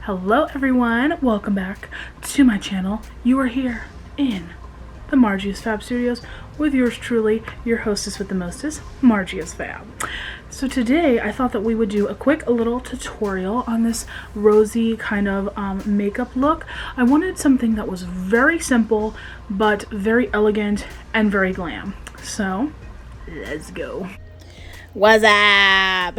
Hello everyone, welcome back to my channel. You are here in the Margie's Fab Studios with yours truly, your hostess with the mostest, Margie's Fab. So today I thought that we would do a quick little tutorial on this rosy kind of makeup look. I wanted something that was very simple but very elegant and very glam. So let's go. What's up?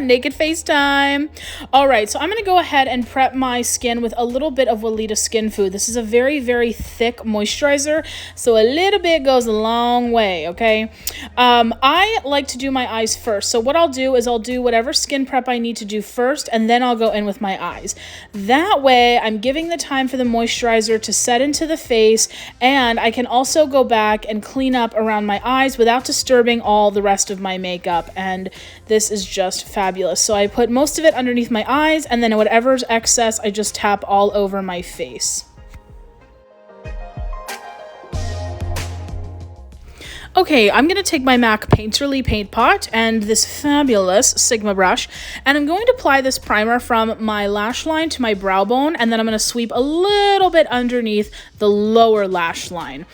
Naked FaceTime. All right, so I'm going to go ahead and prep my skin with a little bit of Weleda Skin Food. This is a very, very thick moisturizer, so a little bit goes a long way, okay? I like to do my eyes first. So what I'll do is I'll do whatever skin prep I need to do first, and then I'll go in with my eyes. That way, I'm giving the time for the moisturizer to set into the face, and I can also go back and clean up around my eyes without disturbing all the rest of my makeup. And this is just fabulous. So I put most of it underneath my eyes, and then whatever's excess I just tap all over my face. Okay, I'm going to take my MAC Painterly Paint Pot and this fabulous Sigma brush, and I'm going to apply this primer from my lash line to my brow bone, and then I'm going to sweep a little bit underneath the lower lash line.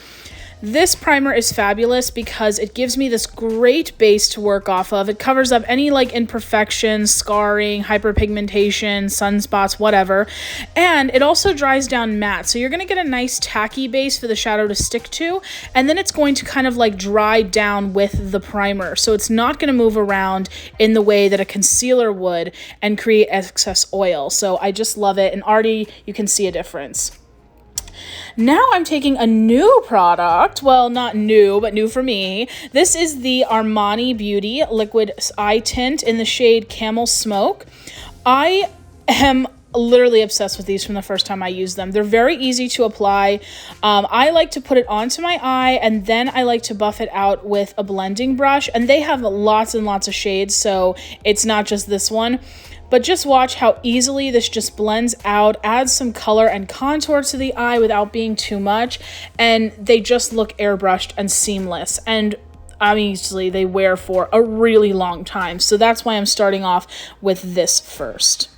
This primer is fabulous because it gives me this great base to work off of. It covers up any like imperfections, scarring, hyperpigmentation, sunspots, whatever. And it also dries down matte. So you're going to get a nice tacky base for the shadow to stick to. And then it's going to kind of like dry down with the primer. So it's not going to move around in the way that a concealer would and create excess oil. So I just love it. And already you can see a difference. Now I'm taking a new product, well, not new, but new for me. This is the Armani Beauty Liquid Eye Tint in the shade Camel Smoke. I am literally obsessed with these from the first time I used them. They're very easy to apply. I like to put it onto my eye, and then I like to buff it out with a blending brush, and they have lots and lots of shades, so it's not just this one. But just watch how easily this just blends out, adds some color and contour to the eye without being too much, and they just look airbrushed and seamless. And obviously they wear for a really long time, so that's why I'm starting off with this first.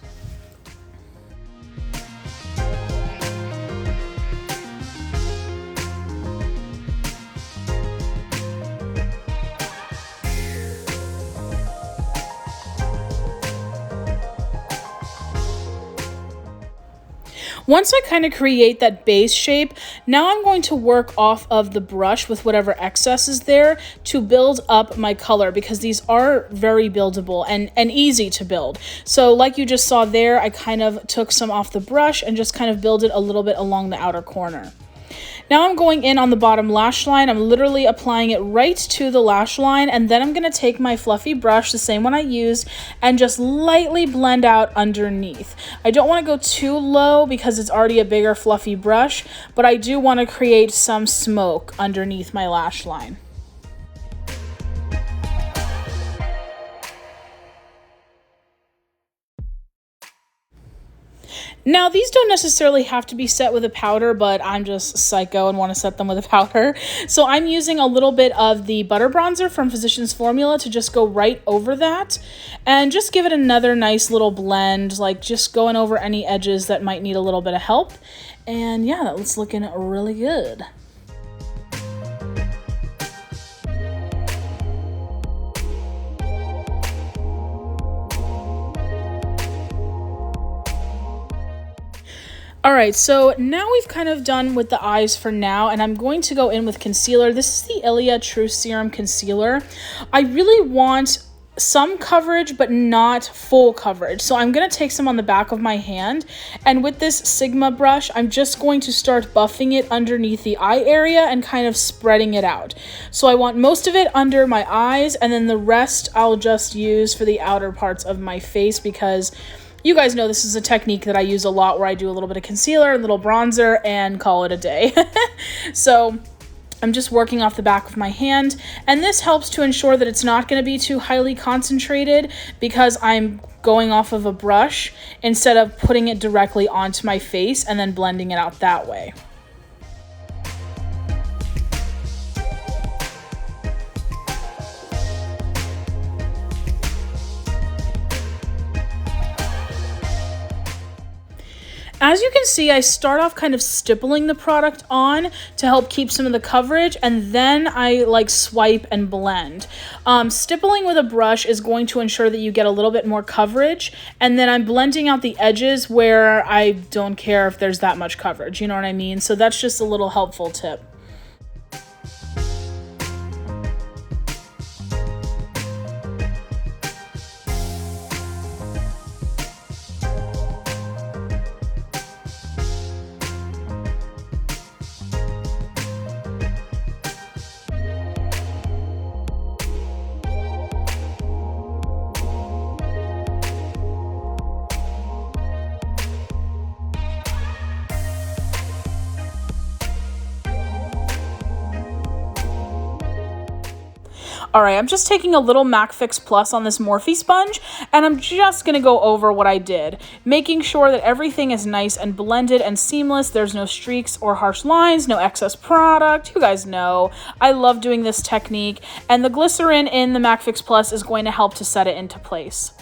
Once I kind of create that base shape, now I'm going to work off of the brush with whatever excess is there to build up my color, because these are very buildable and easy to build. So like you just saw there, I kind of took some off the brush and just kind of build it a little bit along the outer corner. Now I'm going in on the bottom lash line. I'm literally applying it right to the lash line, and then I'm going to take my fluffy brush, the same one I used, and just lightly blend out underneath. I don't want to go too low because it's already a bigger fluffy brush, but I do want to create some smoke underneath my lash line. Now, these don't necessarily have to be set with a powder, but I'm just psycho and want to set them with a powder. So I'm using a little bit of the Butter Bronzer from Physicians Formula to just go right over that and just give it another nice little blend, like just going over any edges that might need a little bit of help. And yeah, that's looking really good. All right, so now we've kind of done with the eyes for now, and I'm going to go in with concealer. This is the Ilia True Serum Concealer. I really want some coverage, but not full coverage. So I'm going to take some on the back of my hand, and with this Sigma brush, I'm just going to start buffing it underneath the eye area and kind of spreading it out. So I want most of it under my eyes, and then the rest I'll just use for the outer parts of my face, because you guys know this is a technique that I use a lot, where I do a little bit of concealer, a little bronzer, and call it a day. So I'm just working off the back of my hand, and this helps to ensure that it's not going to be too highly concentrated, because I'm going off of a brush instead of putting it directly onto my face and then blending it out that way. As you can see, I start off kind of stippling the product on to help keep some of the coverage, and then I like swipe and blend. Stippling with a brush is going to ensure that you get a little bit more coverage, and then I'm blending out the edges where I don't care if there's that much coverage, you know what I mean? So that's just a little helpful tip. All right, I'm just taking a little MAC Fix Plus on this Morphe sponge, and I'm just gonna go over what I did, making sure that everything is nice and blended and seamless. There's no streaks or harsh lines, no excess product. You guys know, I love doing this technique, and the glycerin in the MAC Fix Plus is going to help to set it into place.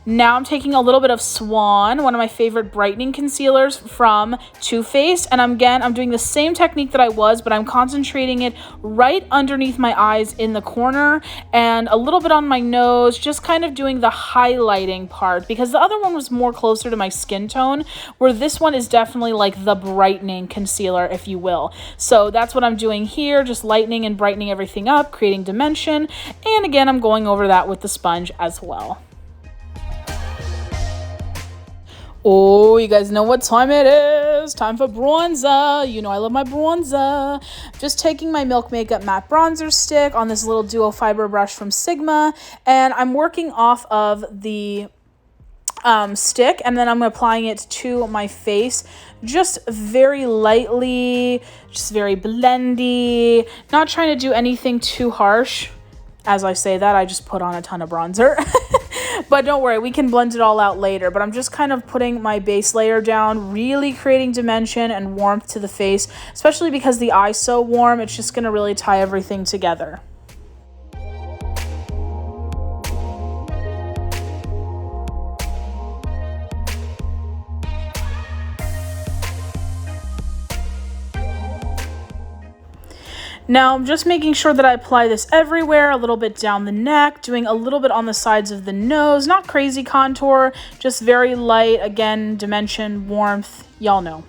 Now I'm taking a little bit of Swan, one of my favorite brightening concealers from Too Faced, and I'm doing the same technique that I was, but I'm concentrating it right underneath my eyes in the corner and a little bit on my nose, just kind of doing the highlighting part, because the other one was more closer to my skin tone, where this one is definitely like the brightening concealer, if you will. So that's what I'm doing here, just lightening and brightening everything up, creating dimension, and again, I'm going over that with the sponge as well. Oh, you guys know what time it is. Time for bronzer. You know I love my bronzer. Just taking my Milk Makeup matte bronzer stick on this little duo fiber brush from Sigma, and I'm working off of the stick, and then I'm applying it to my face just very lightly, just very blendy, not trying to do anything too harsh. As I say that, I just put on a ton of bronzer. But don't worry, we can blend it all out later. But I'm just kind of putting my base layer down, really creating dimension and warmth to the face, especially because the eye's so warm, it's just gonna really tie everything together. Now I'm just making sure that I apply this everywhere, a little bit down the neck, doing a little bit on the sides of the nose, not crazy contour, just very light, again, dimension, warmth, y'all know.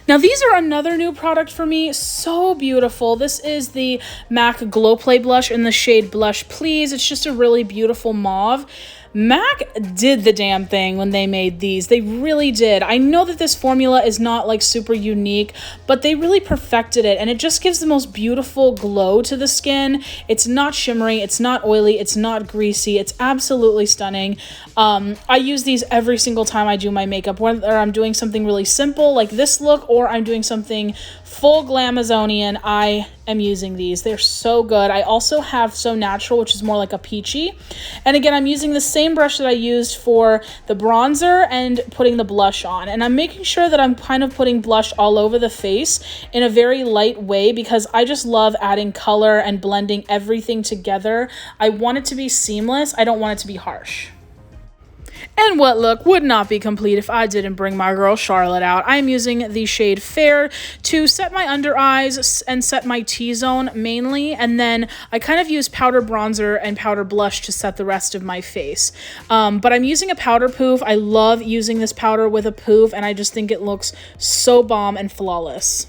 Now these are another new product for me, so beautiful. This is the MAC Glow Play Blush in the shade Blush Please. It's just a really beautiful mauve. MAC did the damn thing when they made these. They really did. I know that this formula is not like super unique, but they really perfected it, and it just gives the most beautiful glow to the skin. It's not shimmery, it's not oily, it's not greasy. It's absolutely stunning. I use these every single time I do my makeup, whether I'm doing something really simple like this look or I'm doing something full Glamazonian. I am using these. They're so good. I also have So Natural, which is more like a peachy. And again, I'm using the same brush that I used for the bronzer and putting the blush on. And I'm making sure that I'm kind of putting blush all over the face in a very light way, because I just love adding color and blending everything together. I want it to be seamless. I don't want it to be harsh. And what look would not be complete if I didn't bring my girl Charlotte out. I'm using the shade Fair to set my under eyes and set my T-zone mainly, and then I kind of use powder bronzer and powder blush to set the rest of my face. But I'm using a powder poof. I love using this powder with a poof, and I just think it looks so bomb and flawless.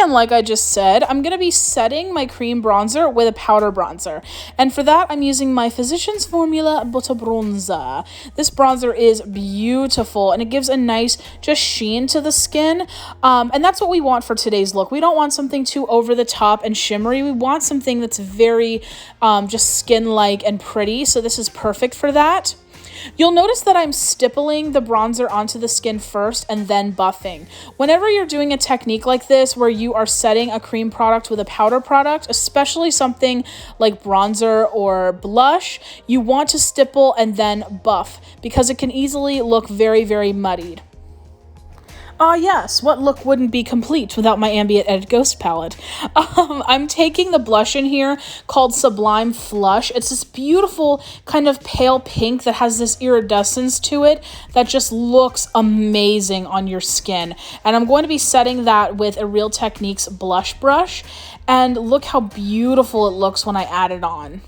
And like I just said, I'm going to be setting my cream bronzer with a powder bronzer. And for that, I'm using my Physicians Formula Butter Bronzer. This bronzer is beautiful, and it gives a nice just sheen to the skin. And that's what we want for today's look. We don't want something too over the top and shimmery. We want something that's very just skin-like and pretty. So this is perfect for that. You'll notice that I'm stippling the bronzer onto the skin first and then buffing. Whenever you're doing a technique like this where you are setting a cream product with a powder product, especially something like bronzer or blush, you want to stipple and then buff because it can easily look very, very muddied. Ah, yes, what look wouldn't be complete without my Ambient Edit Ghost Palette? I'm taking the blush in here called Sublime Flush. It's this beautiful kind of pale pink that has this iridescence to it that just looks amazing on your skin. And I'm going to be setting that with a Real Techniques blush brush. And look how beautiful it looks when I add it on.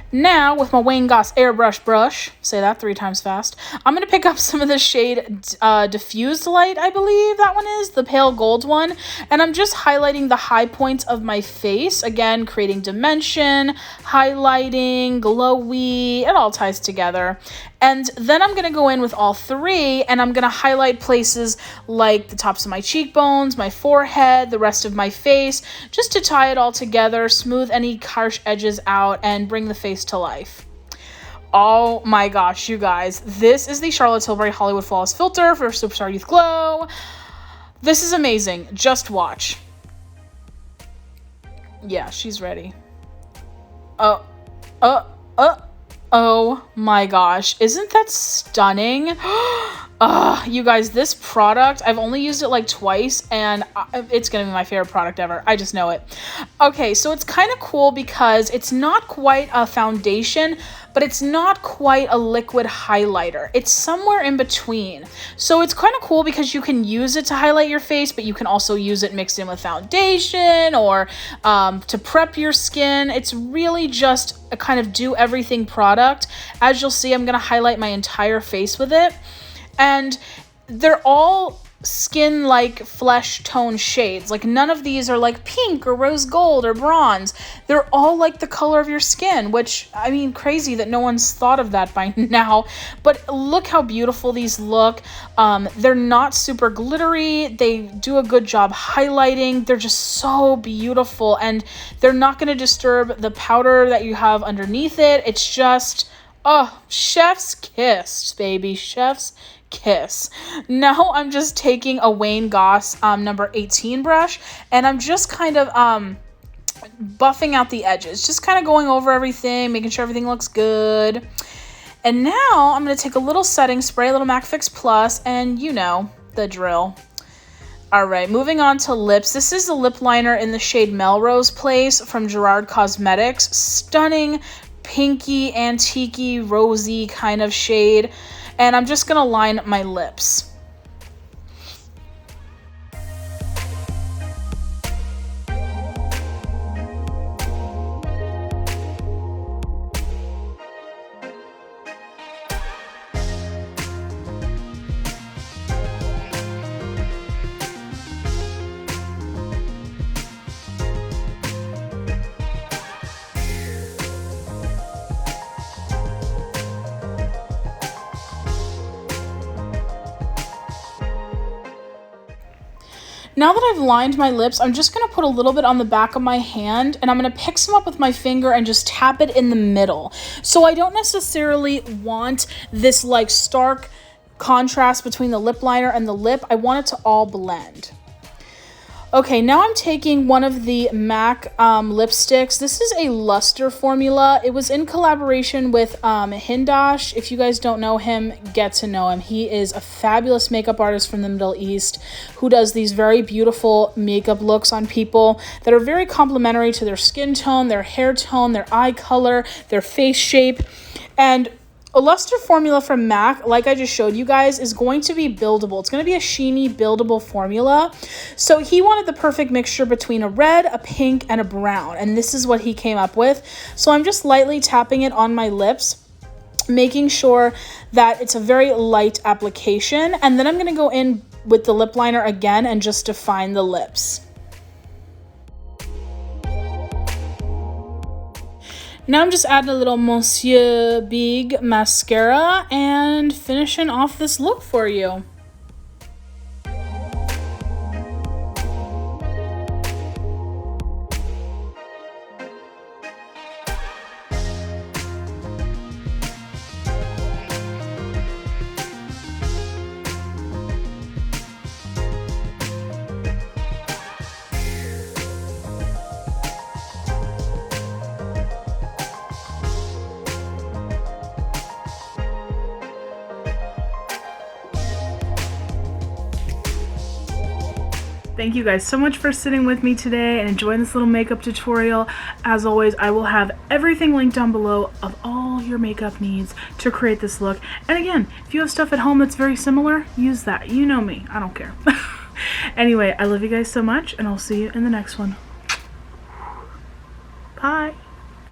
Now, with my Wayne Goss airbrush brush, say that 3 times fast, I'm going to pick up some of the shade Diffused Light, I believe that one is, the pale gold one, and I'm just highlighting the high points of my face, again, creating dimension, highlighting, glowy, it all ties together. And then I'm going to go in with all 3, and I'm going to highlight places like the tops of my cheekbones, my forehead, the rest of my face, just to tie it all together, smooth any harsh edges out, and bring the face to life. Oh my gosh, you guys. This is the Charlotte Tilbury Hollywood Flawless Filter for Superstar Youth Glow. This is amazing. Just watch. Yeah, she's ready. Oh my gosh, isn't that stunning? You guys, this product, I've only used it like twice, and it's gonna be my favorite product ever. I just know it. Okay, so it's kind of cool because it's not quite a foundation, but it's not quite a liquid highlighter. It's somewhere in between. So it's kind of cool because you can use it to highlight your face, but you can also use it mixed in with foundation or to prep your skin. It's really just a kind of do everything product. As you'll see, I'm gonna highlight my entire face with it. And they're all skin-like flesh tone shades. Like none of these are like pink or rose gold or bronze. They're all like the color of your skin, which, I mean, crazy that no one's thought of that by now. But look how beautiful these look. They're not super glittery. They do a good job highlighting. They're just so beautiful, and they're not going to disturb the powder that you have underneath it. It's just, oh, chef's kiss, baby, chef's kiss. Now I'm just taking a Wayne Goss number 18 brush, and I'm just kind of buffing out the edges, just kind of going over everything, making sure everything looks good. And now I'm going to take a little setting spray, a little MAC Fix Plus, and you know the drill. All right, moving on to lips. This is a lip liner in the shade Melrose Place from Gerard Cosmetics. Stunning, pinky, antique-y, rosy kind of shade. And I'm just gonna line my lips. Now that I've lined my lips, I'm just going to put a little bit on the back of my hand, and I'm going to pick some up with my finger and just tap it in the middle. So I don't necessarily want this like stark contrast between the lip liner and the lip. I want it to all blend. Okay, now I'm taking one of the MAC lipsticks. This is a luster formula. It was in collaboration with Hindash. If you guys don't know him, get to know him. He is a fabulous makeup artist from the Middle East who does these very beautiful makeup looks on people that are very complementary to their skin tone, their hair tone, their eye color, their face shape. And a luster formula from MAC, like I just showed you guys, is going to be buildable. It's going to be a sheeny, buildable formula. So he wanted the perfect mixture between a red, a pink, and a brown. And this is what he came up with. So I'm just lightly tapping it on my lips, making sure that it's a very light application. And then I'm going to go in with the lip liner again and just define the lips. Now I'm just adding a little Monsieur Big mascara and finishing off this look for you. Thank you guys so much for sitting with me today and enjoying this little makeup tutorial. As always, I will have everything linked down below of all your makeup needs to create this look. And again, if you have stuff at home that's very similar, use that. You know me, I don't care. Anyway, I love you guys so much, and I'll see you in the next one. Bye.